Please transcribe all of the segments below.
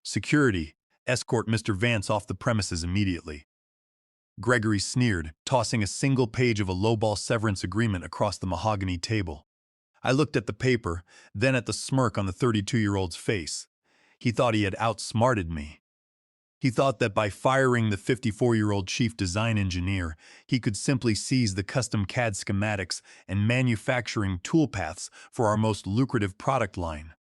Security, escort Mr. Vance off the premises immediately. Gregory sneered, tossing a single page of a lowball severance agreement across the mahogany table. I looked at the paper, then at the smirk on the 32-year-old's face. He thought he had outsmarted me. He thought that by firing the 54-year-old chief design engineer, he could simply seize the custom CAD schematics and manufacturing toolpaths for our most lucrative product line.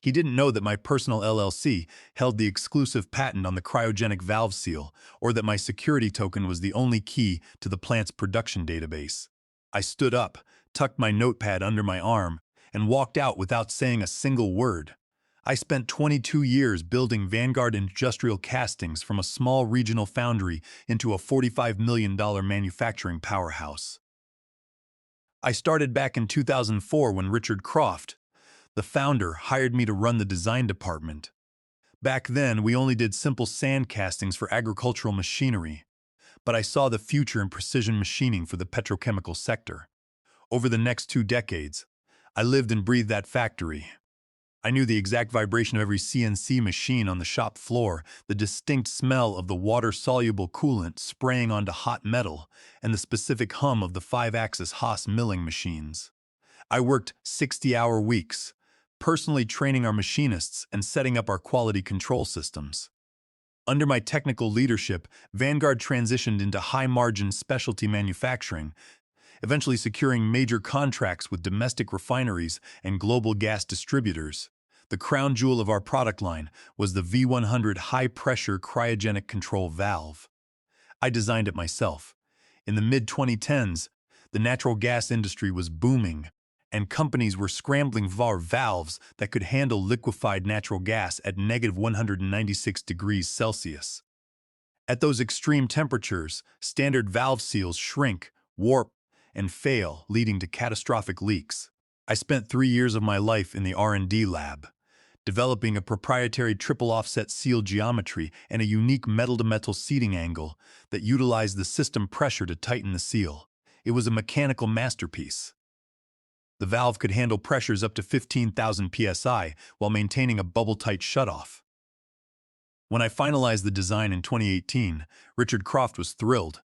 He didn't know that my personal LLC held the exclusive patent on the cryogenic valve seal, or that my security token was the only key to the plant's production database. I stood up, tucked my notepad under my arm, and walked out without saying a single word. I spent 22 years building Vanguard Industrial Castings from a small regional foundry into a $45 million manufacturing powerhouse. I started back in 2004 when Richard Croft, the founder, hired me to run the design department. Back then, we only did simple sand castings for agricultural machinery, but I saw the future in precision machining for the petrochemical sector. Over the next 2 decades, I lived and breathed that factory. I knew the exact vibration of every CNC machine on the shop floor, the distinct smell of the water-soluble coolant spraying onto hot metal, and the specific hum of the 5-axis Haas milling machines. I worked 60-hour weeks, personally training our machinists and setting up our quality control systems. Under my technical leadership, Vanguard transitioned into high-margin specialty manufacturing, eventually securing major contracts with domestic refineries and global gas distributors. The crown jewel of our product line was the V100 high-pressure cryogenic control valve. I designed it myself. In the mid-2010s, the natural gas industry was booming, and companies were scrambling for valves that could handle liquefied natural gas at -196 degrees Celsius. At those extreme temperatures, standard valve seals shrink, warp, and fail, leading to catastrophic leaks. I spent 3 years of my life in the R&D lab, developing a proprietary triple offset seal geometry and a unique metal-to-metal seating angle that utilized the system pressure to tighten the seal. It was a mechanical masterpiece. The valve could handle pressures up to 15,000 psi while maintaining a bubble-tight shutoff. When I finalized the design in 2018, Richard Croft was thrilled,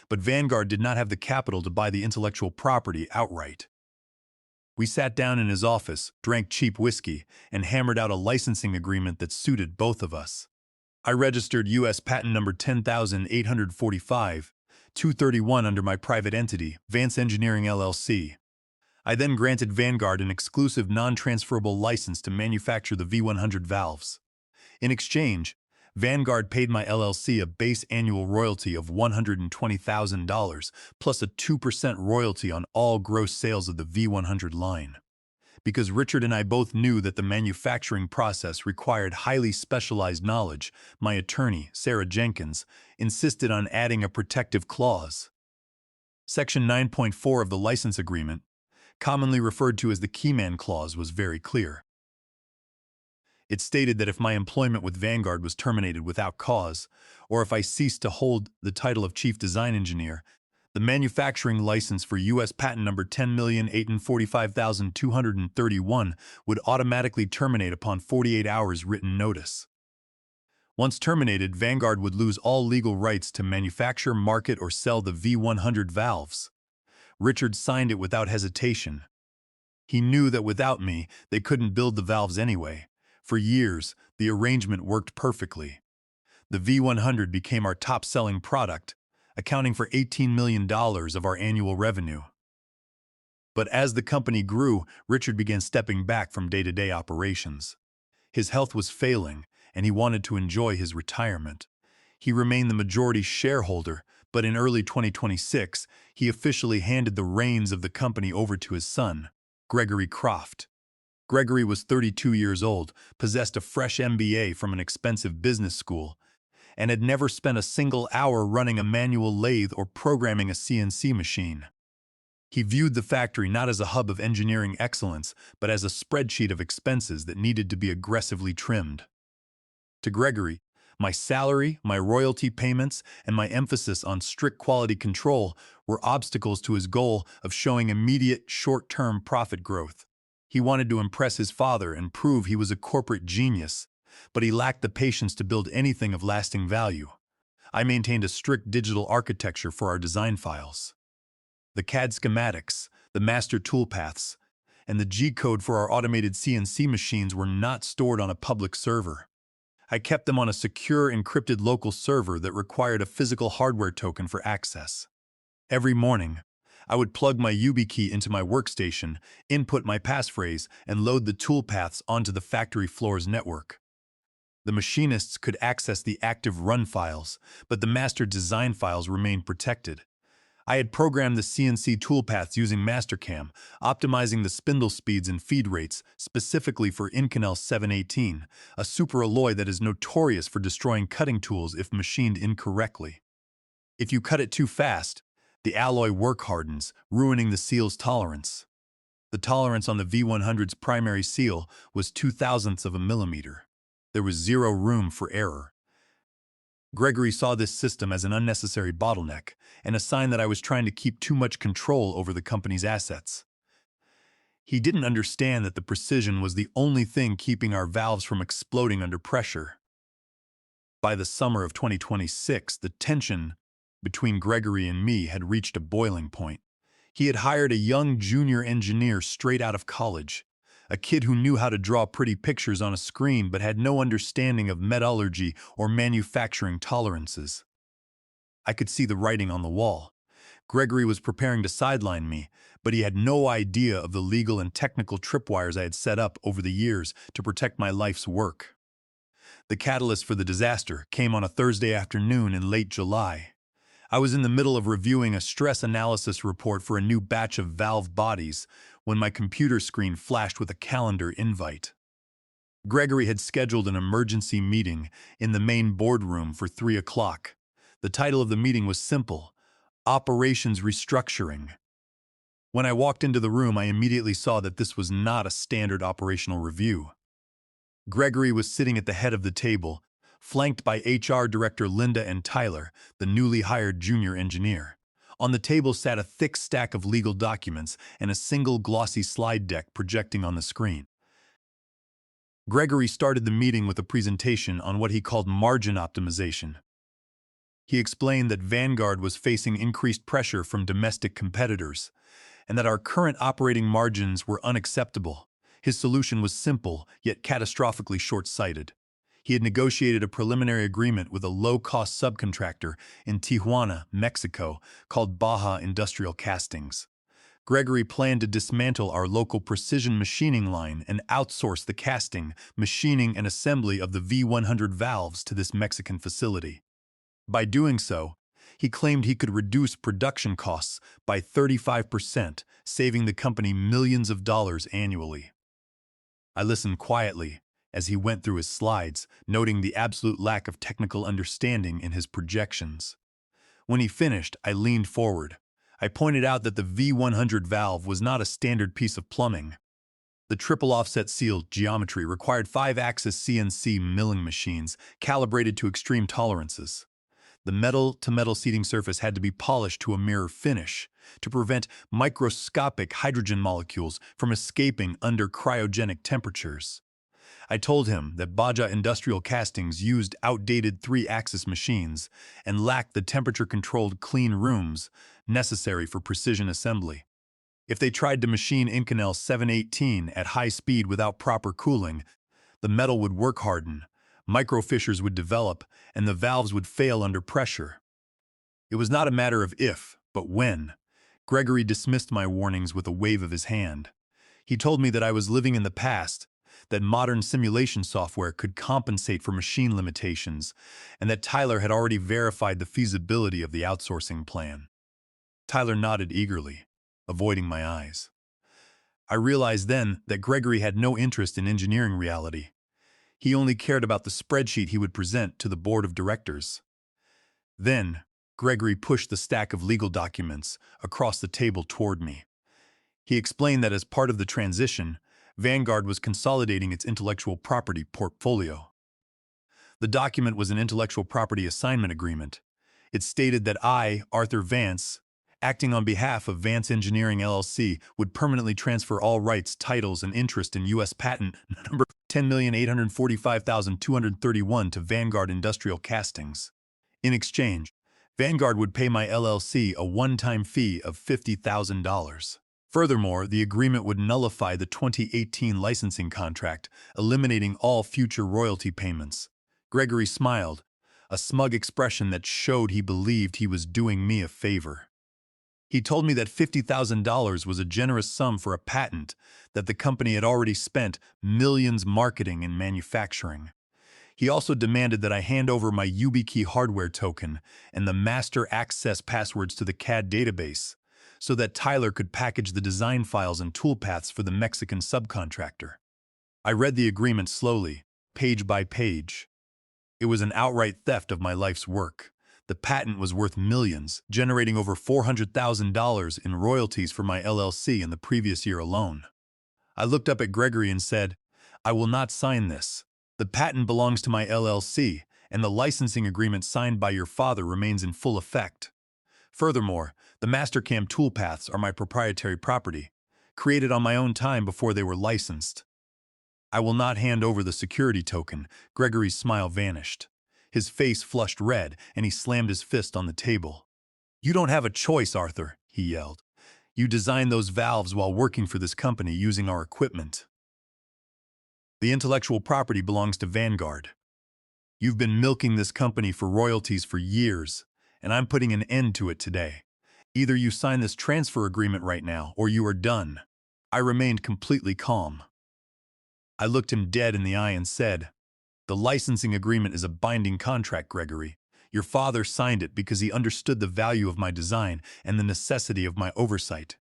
but Vanguard did not have the capital to buy the intellectual property outright. We sat down in his office, drank cheap whiskey, and hammered out a licensing agreement that suited both of us. I registered U.S. patent number 10,845, 231 under my private entity, Vance Engineering LLC. I then granted Vanguard an exclusive non-transferable license to manufacture the V100 valves. In exchange, Vanguard paid my LLC a base annual royalty of $120,000 plus a 2% royalty on all gross sales of the V100 line. Because Richard and I both knew that the manufacturing process required highly specialized knowledge, my attorney, Sarah Jenkins, insisted on adding a protective clause. Section 9.4 of the license agreement, commonly referred to as the Keyman Clause, was very clear. It stated that if my employment with Vanguard was terminated without cause, or if I ceased to hold the title of Chief Design Engineer, the manufacturing license for U.S. patent number 10,845,231 would automatically terminate upon 48 hours written notice. Once terminated, Vanguard would lose all legal rights to manufacture, market, or sell the V100 valves. Richard signed it without hesitation. He knew that without me, they couldn't build the valves anyway. For years, the arrangement worked perfectly. The V100 became our top-selling product, accounting for $18 million of our annual revenue. But as the company grew, Richard began stepping back from day-to-day operations. His health was failing, and he wanted to enjoy his retirement. He remained the majority shareholder, but in early 2026, he officially handed the reins of the company over to his son, Gregory Croft. Gregory was 32 years old, possessed a fresh MBA from an expensive business school, and had never spent a single hour running a manual lathe or programming a CNC machine. He viewed the factory not as a hub of engineering excellence, but as a spreadsheet of expenses that needed to be aggressively trimmed. To Gregory, my salary, my royalty payments, and my emphasis on strict quality control were obstacles to his goal of showing immediate, short-term profit growth. He wanted to impress his father and prove he was a corporate genius, but he lacked the patience to build anything of lasting value. I maintained a strict digital architecture for our design files. The CAD schematics, the master toolpaths, and the G-code for our automated CNC machines were not stored on a public server. I kept them on a secure, encrypted local server that required a physical hardware token for access. Every morning, I would plug my YubiKey into my workstation, input my passphrase, and load the toolpaths onto the factory floor's network. The machinists could access the active run files, but the master design files remained protected. I had programmed the CNC toolpaths using Mastercam, optimizing the spindle speeds and feed rates specifically for Inconel 718, a superalloy that is notorious for destroying cutting tools if machined incorrectly. If you cut it too fast, the alloy work hardens, ruining the seal's tolerance. The tolerance on the V100's primary seal was 0.02 of a millimeter. There was zero room for error. Gregory saw this system as an unnecessary bottleneck and a sign that I was trying to keep too much control over the company's assets. He didn't understand that the precision was the only thing keeping our valves from exploding under pressure. By the summer of 2026, the tension between Gregory and me had reached a boiling point. He had hired a young junior engineer straight out of college, a kid who knew how to draw pretty pictures on a screen but had no understanding of metallurgy or manufacturing tolerances. I could see the writing on the wall. Gregory was preparing to sideline me, but he had no idea of the legal and technical tripwires I had set up over the years to protect my life's work. The catalyst for the disaster came on a Thursday afternoon in late July. I was in the middle of reviewing a stress analysis report for a new batch of valve bodies when my computer screen flashed with a calendar invite. Gregory had scheduled an emergency meeting in the main boardroom for 3 o'clock. The title of the meeting was simple: Operations Restructuring. When I walked into the room, I immediately saw that this was not a standard operational review. Gregory was sitting at the head of the table, flanked by HR Director Linda and Tyler, the newly hired junior engineer. On the table sat a thick stack of legal documents and a single glossy slide deck projecting on the screen. Gregory started the meeting with a presentation on what he called margin optimization. He explained that Vanguard was facing increased pressure from domestic competitors, and that our current operating margins were unacceptable. His solution was simple, yet catastrophically short-sighted. He had negotiated a preliminary agreement with a low-cost subcontractor in Tijuana, Mexico, called Baja Industrial Castings. Gregory planned to dismantle our local precision machining line and outsource the casting, machining, and assembly of the V100 valves to this Mexican facility. By doing so, he claimed he could reduce production costs by 35%, saving the company millions of dollars annually. I listened quietly as he went through his slides, noting the absolute lack of technical understanding in his projections. When he finished, I leaned forward. I pointed out that the V100 valve was not a standard piece of plumbing. The triple offset seal geometry required 5-axis CNC milling machines calibrated to extreme tolerances. The metal-to-metal seating surface had to be polished to a mirror finish to prevent microscopic hydrogen molecules from escaping under cryogenic temperatures. I told him that Baja Industrial Castings used outdated 3-axis machines and lacked the temperature-controlled clean rooms necessary for precision assembly. If they tried to machine Inconel 718 at high speed without proper cooling, the metal would work harden, microfissures would develop, and the valves would fail under pressure. It was not a matter of if, but when. Gregory dismissed my warnings with a wave of his hand. He told me that I was living in the past, that modern simulation software could compensate for machine limitations, and that Tyler had already verified the feasibility of the outsourcing plan. Tyler nodded eagerly, avoiding my eyes. I realized then that Gregory had no interest in engineering reality. He only cared about the spreadsheet he would present to the board of directors. Then, Gregory pushed the stack of legal documents across the table toward me. He explained that as part of the transition, Vanguard was consolidating its intellectual property portfolio. The document was an intellectual property assignment agreement. It stated that I, Arthur Vance, acting on behalf of Vance Engineering LLC, would permanently transfer all rights, titles, and interest in U.S. Patent number $10,845,231 to Vanguard Industrial Castings. In exchange, Vanguard would pay my LLC a one-time fee of $50,000. Furthermore, the agreement would nullify the 2018 licensing contract, eliminating all future royalty payments. Gregory smiled, a smug expression that showed he believed he was doing me a favor. He told me that $50,000 was a generous sum for a patent that the company had already spent millions marketing and manufacturing. He also demanded that I hand over my YubiKey hardware token and the master access passwords to the CAD database so that Tyler could package the design files and toolpaths for the Mexican subcontractor. I read the agreement slowly, page by page. It was an outright theft of my life's work. The patent was worth millions, generating over $400,000 in royalties for my LLC in the previous year alone. I looked up at Gregory and said, "I will not sign this. The patent belongs to my LLC, and the licensing agreement signed by your father remains in full effect. Furthermore, the Mastercam toolpaths are my proprietary property, created on my own time before they were licensed." I will not hand over the security token. Gregory's smile vanished. His face flushed red, and he slammed his fist on the table. "You don't have a choice, Arthur," he yelled. "You designed those valves while working for this company using our equipment. The intellectual property belongs to Vanguard. You've been milking this company for royalties for years, and I'm putting an end to it today. Either you sign this transfer agreement right now, or you are done." I remained completely calm. I looked him dead in the eye and said, "The licensing agreement is a binding contract, Gregory. Your father signed it because he understood the value of my design and the necessity of my oversight.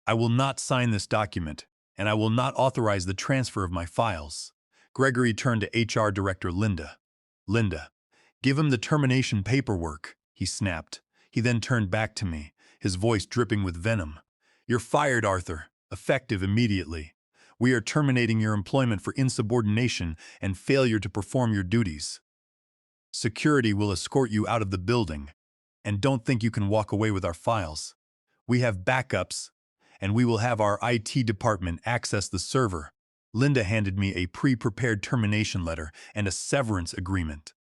I will not sign this document, and I will not authorize the transfer of my files." Gregory turned to HR Director Linda. "Linda, give him the termination paperwork," he snapped. He then turned back to me, his voice dripping with venom. "You're fired, Arthur, effective immediately. We are terminating your employment for insubordination and failure to perform your duties. Security will escort you out of the building, and don't think you can walk away with our files. We have backups, and we will have our IT department access the server." Linda handed me a pre-prepared termination letter and a severance agreement.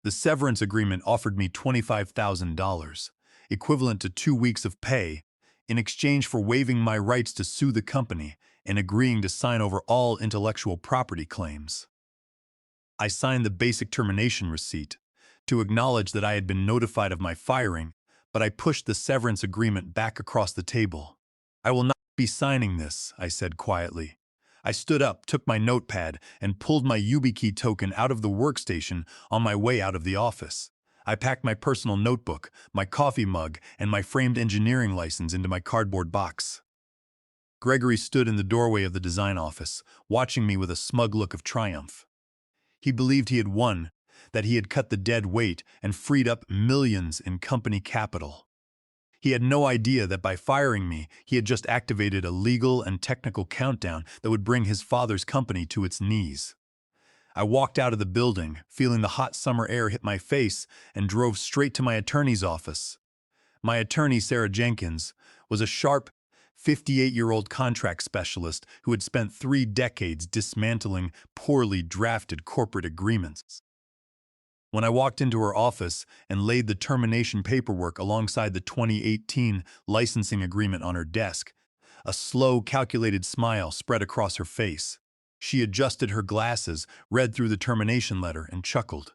The severance agreement offered me $25,000, equivalent to 2 weeks of pay, in exchange for waiving my rights to sue the company and agreeing to sign over all intellectual property claims. I signed the basic termination receipt to acknowledge that I had been notified of my firing, but I pushed the severance agreement back across the table. "I will not be signing this," I said quietly. I stood up, took my notepad, and pulled my YubiKey token out of the workstation on my way out of the office. I packed my personal notebook, my coffee mug, and my framed engineering license into my cardboard box. Gregory stood in the doorway of the design office, watching me with a smug look of triumph. He believed he had won, that he had cut the dead weight and freed up millions in company capital. He had no idea that by firing me, he had just activated a legal and technical countdown that would bring his father's company to its knees. I walked out of the building, feeling the hot summer air hit my face, and drove straight to my attorney's office. My attorney, Sarah Jenkins, was a sharp, 58-year-old contract specialist who had spent 3 decades dismantling poorly drafted corporate agreements. When I walked into her office and laid the termination paperwork alongside the 2018 licensing agreement on her desk, a slow, calculated smile spread across her face. She adjusted her glasses, read through the termination letter, and chuckled.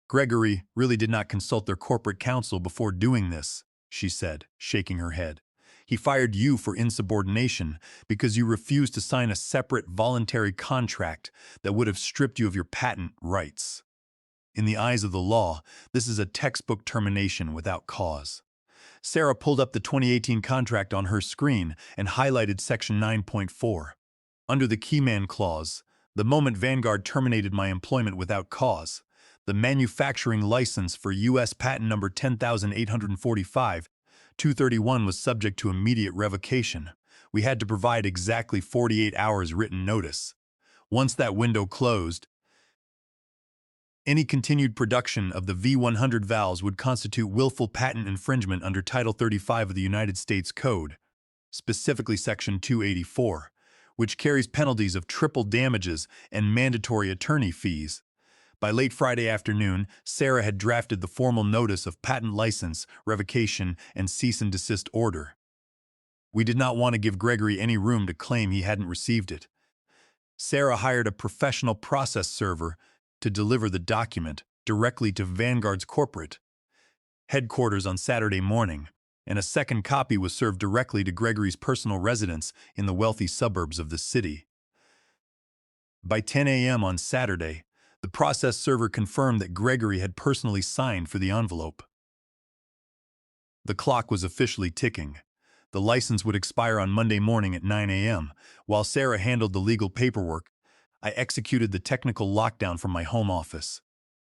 "Gregory really did not consult their corporate counsel before doing this," she said, shaking her head. "He fired you for insubordination because you refused to sign a separate voluntary contract that would have stripped you of your patent rights. In the eyes of the law, this is a textbook termination without cause." Sarah pulled up the 2018 contract on her screen and highlighted Section 9.4. Under the Keyman Clause, the moment Vanguard terminated my employment without cause, the manufacturing license for U.S. Patent Number 10,845, 231 was subject to immediate revocation. We had to provide exactly 48 hours written notice. Once that window closed, any continued production of the V100 valves would constitute willful patent infringement under Title 35 of the United States Code, specifically Section 284, which carries penalties of triple damages and mandatory attorney fees. By late Friday afternoon, Sarah had drafted the formal notice of patent license, revocation, and cease and desist order. We did not want to give Gregory any room to claim he hadn't received it. Sarah hired a professional process server to deliver the document directly to Vanguard's corporate headquarters on Saturday morning, and a second copy was served directly to Gregory's personal residence in the wealthy suburbs of the city. By 10 a.m. on Saturday, the process server confirmed that Gregory had personally signed for the envelope. The clock was officially ticking. The license would expire on Monday morning at 9 a.m. While Sarah handled the legal paperwork, I executed the technical lockdown from my home office.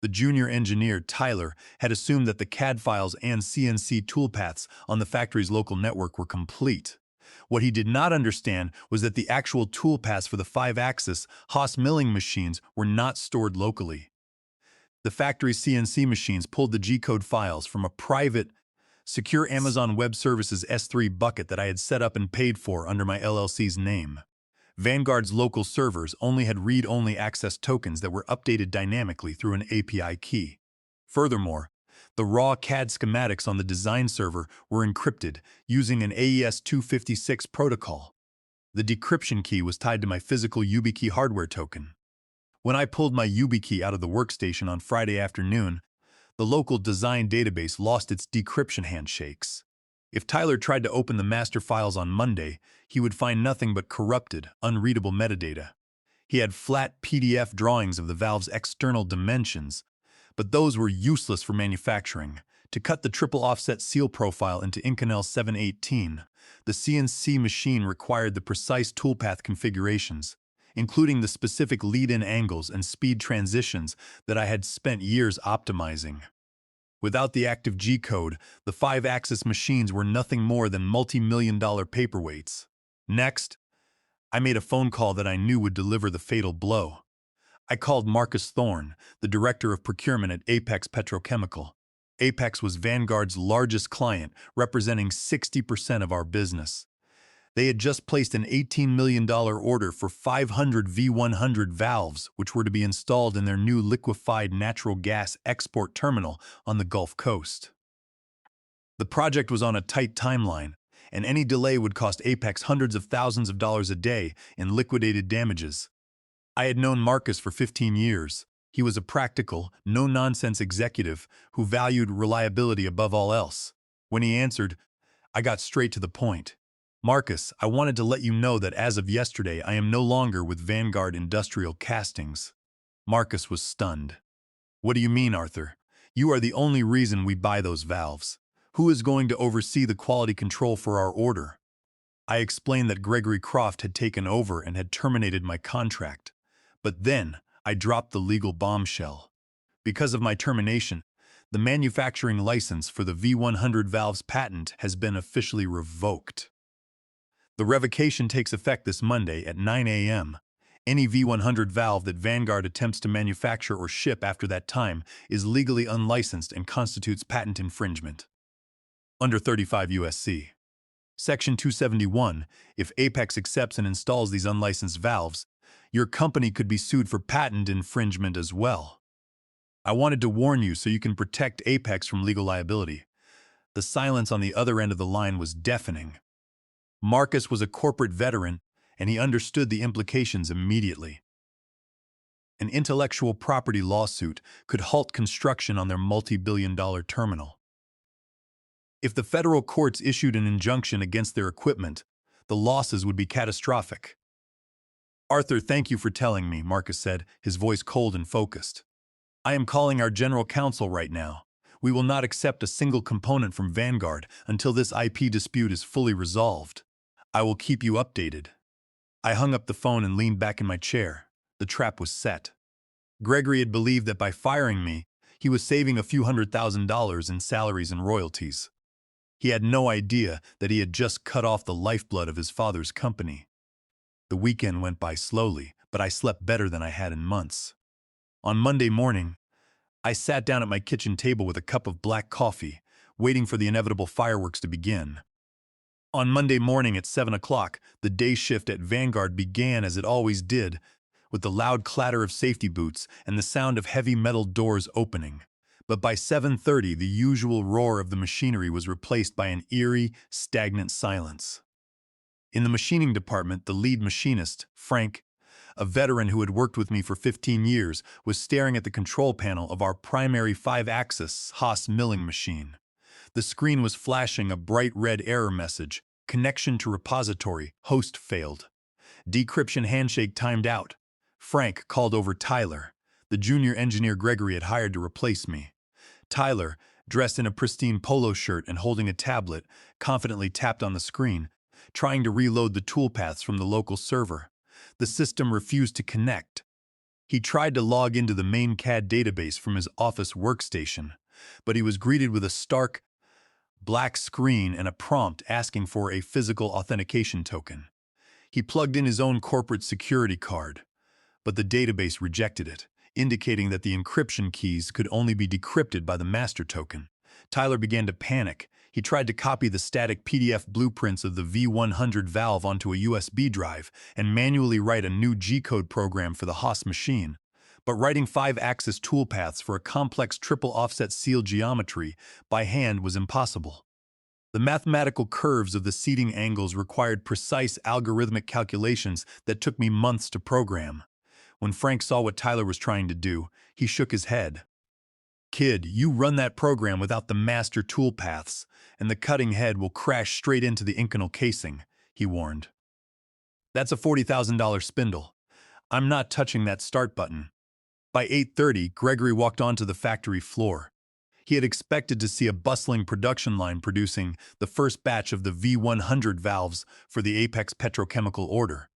The junior engineer, Tyler, had assumed that the CAD files and CNC toolpaths on the factory's local network were complete. What he did not understand was that the actual toolpaths for the 5-axis Haas milling machines were not stored locally. The factory's CNC machines pulled the G-code files from a private, secure Amazon Web Services S3 bucket that I had set up and paid for under my LLC's name. Vanguard's local servers only had read-only access tokens that were updated dynamically through an API key. Furthermore, the raw CAD schematics on the design server were encrypted using an AES-256 protocol. The decryption key was tied to my physical YubiKey hardware token. When I pulled my YubiKey out of the workstation on Friday afternoon, the local design database lost its decryption handshakes. If Tyler tried to open the master files on Monday, he would find nothing but corrupted, unreadable metadata. He had flat PDF drawings of the valve's external dimensions, but those were useless for manufacturing. To cut the triple offset seal profile into Inconel 718, the CNC machine required the precise toolpath configurations, including the specific lead-in angles and speed transitions that I had spent years optimizing. Without the active G-code, the 5-axis machines were nothing more than multi-million-dollar paperweights. Next, I made a phone call that I knew would deliver the fatal blow. I called Marcus Thorne, the director of procurement at Apex Petrochemical. Apex was Vanguard's largest client, representing 60% of our business. They had just placed an $18 million order for 500 V100 valves, which were to be installed in their new liquefied natural gas export terminal on the Gulf Coast. The project was on a tight timeline, and any delay would cost Apex hundreds of thousands of dollars a day in liquidated damages. I had known Marcus for 15 years. He was a practical, no-nonsense executive who valued reliability above all else. When he answered, I got straight to the point. Marcus, I wanted to let you know that as of yesterday, I am no longer with Vanguard Industrial Castings. Marcus was stunned. What do you mean, Arthur? You are the only reason we buy those valves. Who is going to oversee the quality control for our order? I explained that Gregory Croft had taken over and had terminated my contract. But then, I dropped the legal bombshell. Because of my termination, the manufacturing license for the V100 valves patent has been officially revoked. The revocation takes effect this Monday at 9 a.m. Any V100 valve that Vanguard attempts to manufacture or ship after that time is legally unlicensed and constitutes patent infringement. Under 35 U.S.C. Section 271, if Apex accepts and installs these unlicensed valves, your company could be sued for patent infringement as well. I wanted to warn you so you can protect Apex from legal liability. The silence on the other end of the line was deafening. Marcus was a corporate veteran, and he understood the implications immediately. An intellectual property lawsuit could halt construction on their multi-billion-dollar terminal. If the federal courts issued an injunction against their equipment, the losses would be catastrophic. Arthur, thank you for telling me, Marcus said, his voice cold and focused. I am calling our general counsel right now. We will not accept a single component from Vanguard until this IP dispute is fully resolved. I will keep you updated. I hung up the phone and leaned back in my chair. The trap was set. Gregory had believed that by firing me, he was saving a few $100,000 in salaries and royalties. He had no idea that he had just cut off the lifeblood of his father's company. The weekend went by slowly, but I slept better than I had in months. On Monday morning, I sat down at my kitchen table with a cup of black coffee, waiting for the inevitable fireworks to begin. On Monday morning at 7 o'clock, the day shift at Vanguard began as it always did, with the loud clatter of safety boots and the sound of heavy metal doors opening. But by 7:30, the usual roar of the machinery was replaced by an eerie, stagnant silence. In the machining department, the lead machinist, Frank, a veteran who had worked with me for 15 years, was staring at the control panel of our primary 5-axis Haas milling machine. The screen was flashing a bright red error message: connection to repository, host failed. Decryption handshake timed out. Frank called over Tyler, the junior engineer Gregory had hired to replace me. Tyler, dressed in a pristine polo shirt and holding a tablet, confidently tapped on the screen, trying to reload the toolpaths from the local server. The system refused to connect. He tried to log into the main CAD database from his office workstation, but he was greeted with a stark, black screen and a prompt asking for a physical authentication token. He plugged in his own corporate security card, but the database rejected it, indicating that the encryption keys could only be decrypted by the master token. Tyler began to panic. He tried to copy the static PDF blueprints of the V100 valve onto a USB drive and manually write a new G-code program for the Haas machine. But writing 5-axis toolpaths for a complex triple offset seal geometry by hand was impossible. The mathematical curves of the seating angles required precise algorithmic calculations that took me months to program. When Frank saw what Tyler was trying to do, he shook his head. "Kid, you run that program without the master toolpaths, and the cutting head will crash straight into the Inconel casing," he warned. "That's a $40,000 spindle. I'm not touching that start button." By 8:30, Gregory walked onto the factory floor. He had expected to see a bustling production line producing the first batch of the V100 valves for the Apex Petrochemical order.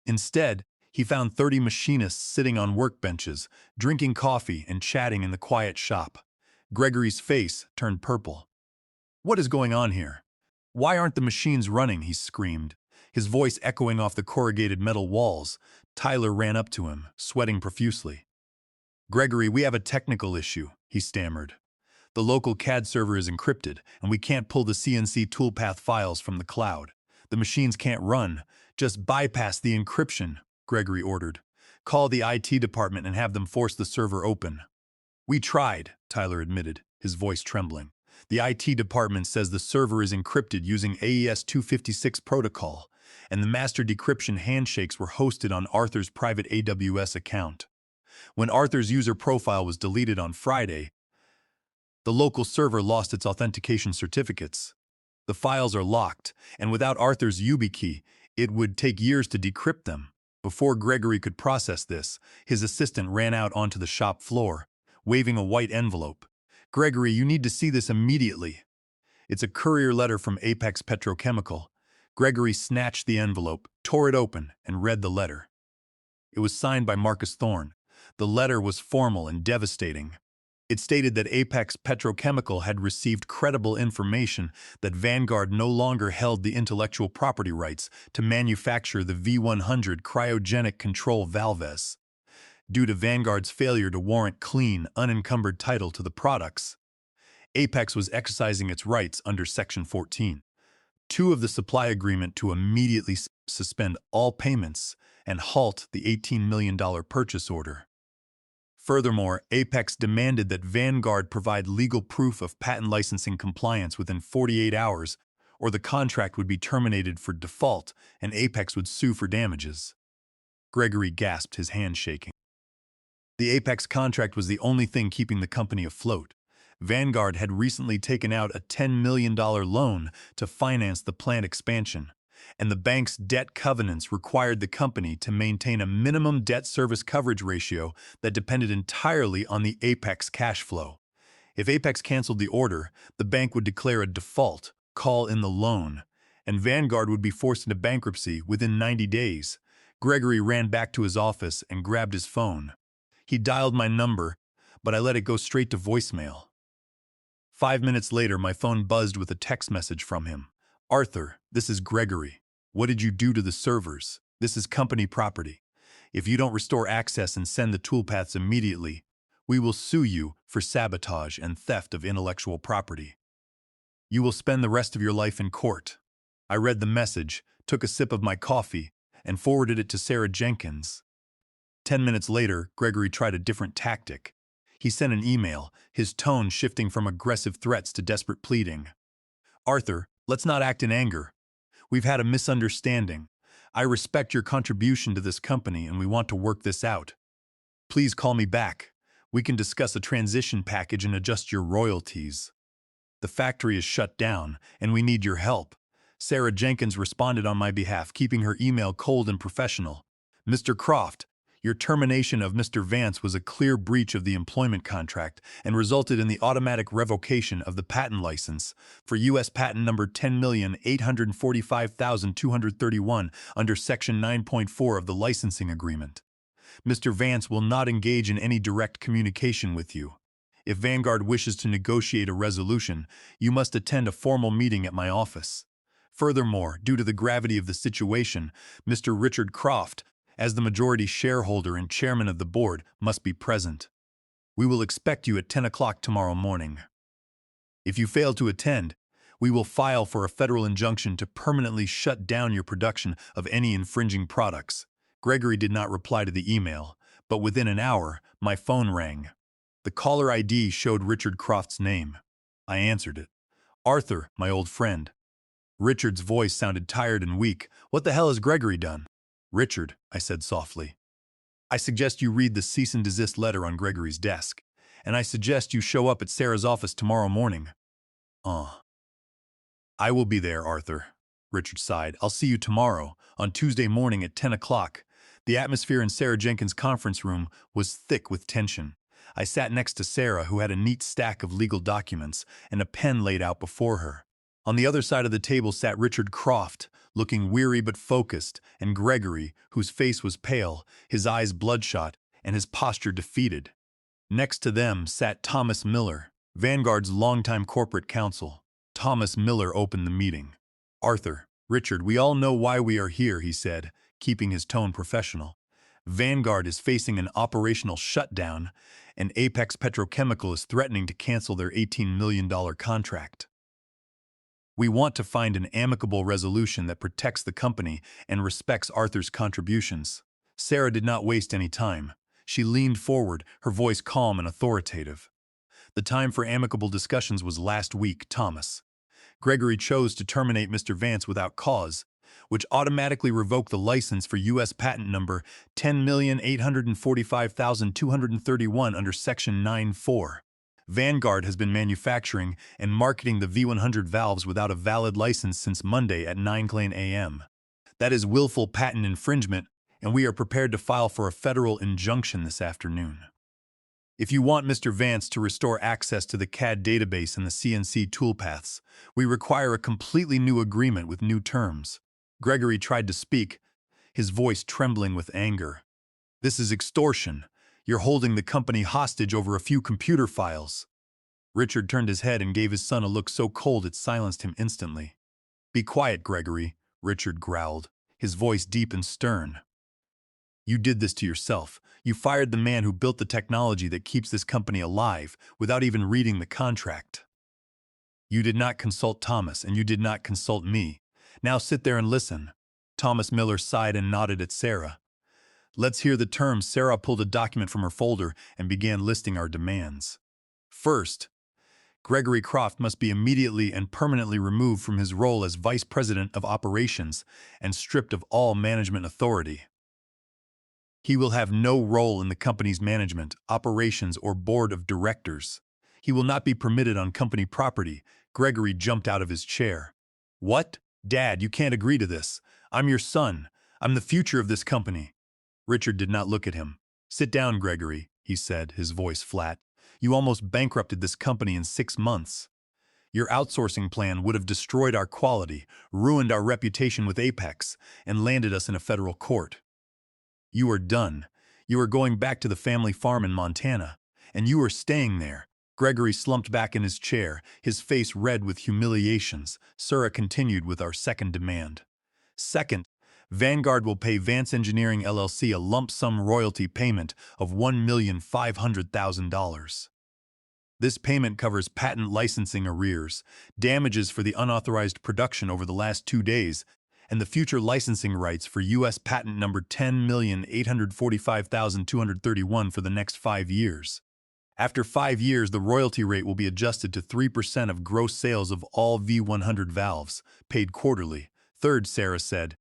Instead, he found 30 machinists sitting on workbenches, drinking coffee and chatting in the quiet shop. Gregory's face turned purple. "What is going on here? Why aren't the machines running?" he screamed, his voice echoing off the corrugated metal walls. Tyler ran up to him, sweating profusely. "Gregory, we have a technical issue," he stammered. "The local CAD server is encrypted, and we can't pull the CNC toolpath files from the cloud. The machines can't run. Just bypass the encryption," Gregory ordered. "Call the IT department and have them force the server open." "We tried," Tyler admitted, his voice trembling. "The IT department says the server is encrypted using AES 256 protocol, and the master decryption handshakes were hosted on Arthur's private AWS account. When Arthur's user profile was deleted on Friday, the local server lost its authentication certificates. The files are locked, and without Arthur's YubiKey, it would take years to decrypt them." Before Gregory could process this, his assistant ran out onto the shop floor, waving a white envelope. "Gregory, you need to see this immediately." "It's a courier letter from Apex Petrochemical." Gregory snatched the envelope, tore it open, and read the letter. It was signed by Marcus Thorne. The letter was formal and devastating. It stated that Apex Petrochemical had received credible information that Vanguard no longer held the intellectual property rights to manufacture the V100 cryogenic control valves, due to Vanguard's failure to warrant clean, unencumbered title to the products. Apex was exercising its rights under Section 14. 2 of the supply agreement to immediately suspend all payments and halt the $18 million purchase order. Furthermore, Apex demanded that Vanguard provide legal proof of patent licensing compliance within 48 hours, or the contract would be terminated for default and Apex would sue for damages. Gregory gasped, his hand shaking. The Apex contract was the only thing keeping the company afloat. Vanguard had recently taken out a $10 million loan to finance the plant expansion, and the bank's debt covenants required the company to maintain a minimum debt service coverage ratio that depended entirely on the Apex cash flow. If Apex canceled the order, the bank would declare a default, call in the loan, and Vanguard would be forced into bankruptcy within 90 days. Gregory ran back to his office and grabbed his phone. He dialed my number, but I let it go straight to voicemail. 5 minutes later, my phone buzzed with a text message from him. "Arthur, this is Gregory. What did you do to the servers? This is company property. If you don't restore access and send the toolpaths immediately, we will sue you for sabotage and theft of intellectual property. You will spend the rest of your life in court." I read the message, took a sip of my coffee, and forwarded it to Sarah Jenkins. 10 minutes later, Gregory tried a different tactic. He sent an email, his tone shifting from aggressive threats to desperate pleading. Arthur, let's not act in anger. We've had a misunderstanding. I respect your contribution to this company and we want to work this out. Please call me back. We can discuss a transition package and adjust your royalties. The factory is shut down and we need your help. Sarah Jenkins responded on my behalf, keeping her email cold and professional. Mr. Croft, your termination of Mr. Vance was a clear breach of the employment contract and resulted in the automatic revocation of the patent license for U.S. patent number 10,845,231 under Section 9.4 of the licensing agreement. Mr. Vance will not engage in any direct communication with you. If Vanguard wishes to negotiate a resolution, you must attend a formal meeting at my office. Furthermore, due to the gravity of the situation, Mr. Richard Croft, as the majority shareholder and chairman of the board, must be present. We will expect you at 10 o'clock tomorrow morning. If you fail to attend, we will file for a federal injunction to permanently shut down your production of any infringing products. Gregory did not reply to the email, but within an hour, my phone rang. The caller ID showed Richard Croft's name. I answered it. Arthur, my old friend. Richard's voice sounded tired and weak. What the hell has Gregory done? Richard, I said softly. I suggest you read the cease and desist letter on Gregory's desk, and I suggest you show up at Sarah's office tomorrow morning. I will be there, Arthur. Richard sighed. I'll see you tomorrow, on Tuesday morning at 10 o'clock. The atmosphere in Sarah Jenkins' conference room was thick with tension. I sat next to Sarah, who had a neat stack of legal documents and a pen laid out before her. On the other side of the table sat Richard Croft, looking weary but focused, and Gregory, whose face was pale, his eyes bloodshot, and his posture defeated. Next to them sat Thomas Miller, Vanguard's longtime corporate counsel. Thomas Miller opened the meeting. Arthur, Richard, we all know why we are here, he said, keeping his tone professional. Vanguard is facing an operational shutdown, and Apex Petrochemical is threatening to cancel their $18 million contract. We want to find an amicable resolution that protects the company and respects Arthur's contributions. Sarah did not waste any time. She leaned forward, her voice calm and authoritative. The time for amicable discussions was last week, Thomas. Gregory chose to terminate Mr. Vance without cause, which automatically revoked the license for U.S. patent number 10,845,231 under Section 9.4. Vanguard has been manufacturing and marketing the V100 valves without a valid license since Monday at 9 a.m. That is willful patent infringement, and we are prepared to file for a federal injunction this afternoon. If you want Mr. Vance to restore access to the CAD database and the CNC toolpaths, we require a completely new agreement with new terms. Gregory tried to speak, his voice trembling with anger. This is extortion. You're holding the company hostage over a few computer files. Richard turned his head and gave his son a look so cold it silenced him instantly. Be quiet, Gregory, Richard growled, his voice deep and stern. You did this to yourself. You fired the man who built the technology that keeps this company alive without even reading the contract. You did not consult Thomas, and you did not consult me. Now sit there and listen. Thomas Miller sighed and nodded at Sarah. Let's hear the terms. Sarah pulled a document from her folder and began listing our demands. First, Gregory Croft must be immediately and permanently removed from his role as Vice President of Operations and stripped of all management authority. He will have no role in the company's management, operations, or board of directors. He will not be permitted on company property. Gregory jumped out of his chair. What? Dad, you can't agree to this. I'm your son. I'm the future of this company. Richard did not look at him. Sit down, Gregory, he said, his voice flat. You almost bankrupted this company in 6 months. Your outsourcing plan would have destroyed our quality, ruined our reputation with Apex, and landed us in a federal court. You are done. You are going back to the family farm in Montana, and you are staying there. Gregory slumped back in his chair, his face red with humiliations. Sarah continued with our second demand. Second, Vanguard will pay Vance Engineering LLC a lump sum royalty payment of $1,500,000. This payment covers patent licensing arrears, damages for the unauthorized production over the last 2 days, and the future licensing rights for U.S. patent number 10,845,231 for the next 5 years. After 5 years, the royalty rate will be adjusted to 3% of gross sales of all V100 valves, paid quarterly. Third, Sarah said.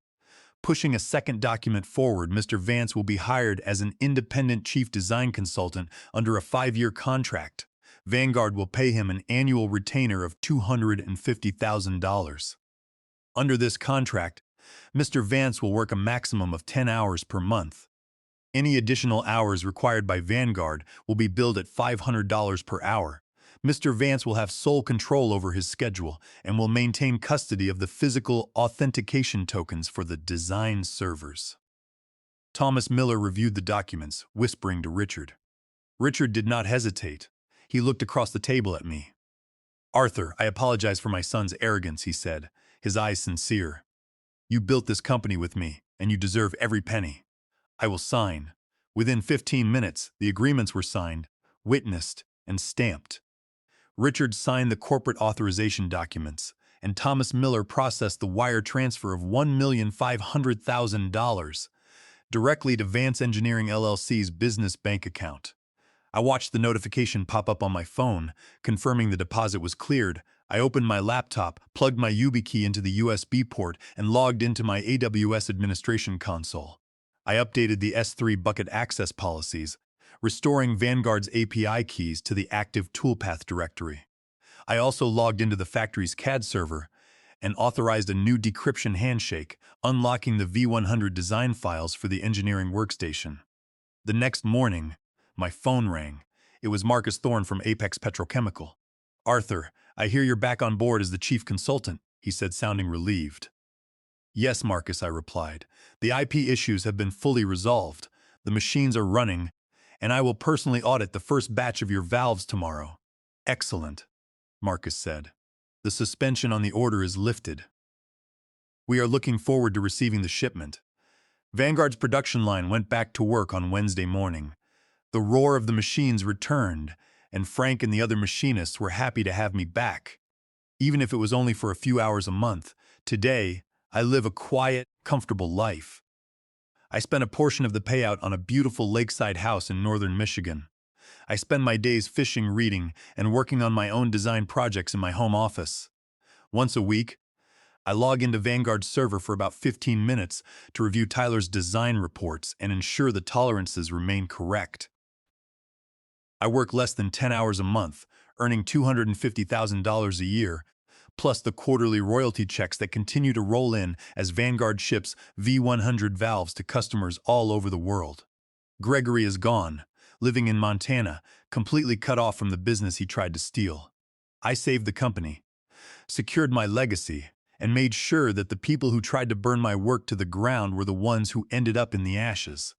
Pushing a second document forward, Mr. Vance will be hired as an independent chief design consultant under a 5-year contract. Vanguard will pay him an annual retainer of $250,000. Under this contract, Mr. Vance will work a maximum of 10 hours per month. Any additional hours required by Vanguard will be billed at $500 per hour. Mr. Vance will have sole control over his schedule and will maintain custody of the physical authentication tokens for the design servers. Thomas Miller reviewed the documents, whispering to Richard. Richard did not hesitate. He looked across the table at me. "Arthur, I apologize for my son's arrogance," he said, his eyes sincere. "You built this company with me, and you deserve every penny. I will sign." Within 15 minutes, the agreements were signed, witnessed, and stamped. Richard signed the corporate authorization documents, and Thomas Miller processed the wire transfer of $1,500,000 directly to Vance Engineering LLC's business bank account. I watched the notification pop up on my phone, confirming the deposit was cleared. I opened my laptop, plugged my YubiKey into the USB port, and logged into my AWS administration console. I updated the S3 bucket access policies, restoring Vanguard's API keys to the active toolpath directory. I also logged into the factory's CAD server and authorized a new decryption handshake, unlocking the V100 design files for the engineering workstation. The next morning, my phone rang. It was Marcus Thorne from Apex Petrochemical. "Arthur, I hear you're back on board as the chief consultant," he said, sounding relieved. "Yes, Marcus," I replied. "The IP issues have been fully resolved. The machines are running, and I will personally audit the first batch of your valves tomorrow." "Excellent," Marcus said. "The suspension on the order is lifted. We are looking forward to receiving the shipment." Vanguard's production line went back to work on Wednesday morning. The roar of the machines returned, and Frank and the other machinists were happy to have me back. Even if it was only for a few hours a month, today I live a quiet, comfortable life. I spent a portion of the payout on a beautiful lakeside house in northern Michigan. I spend my days fishing, reading, and working on my own design projects in my home office. Once a week, I log into Vanguard's server for about 15 minutes to review Tyler's design reports and ensure the tolerances remain correct. I work less than 10 hours a month, earning $250,000 a year, plus the quarterly royalty checks that continue to roll in as Vanguard ships V100 valves to customers all over the world. Gregory is gone, living in Montana, completely cut off from the business he tried to steal. I saved the company, secured my legacy, and made sure that the people who tried to burn my work to the ground were the ones who ended up in the ashes.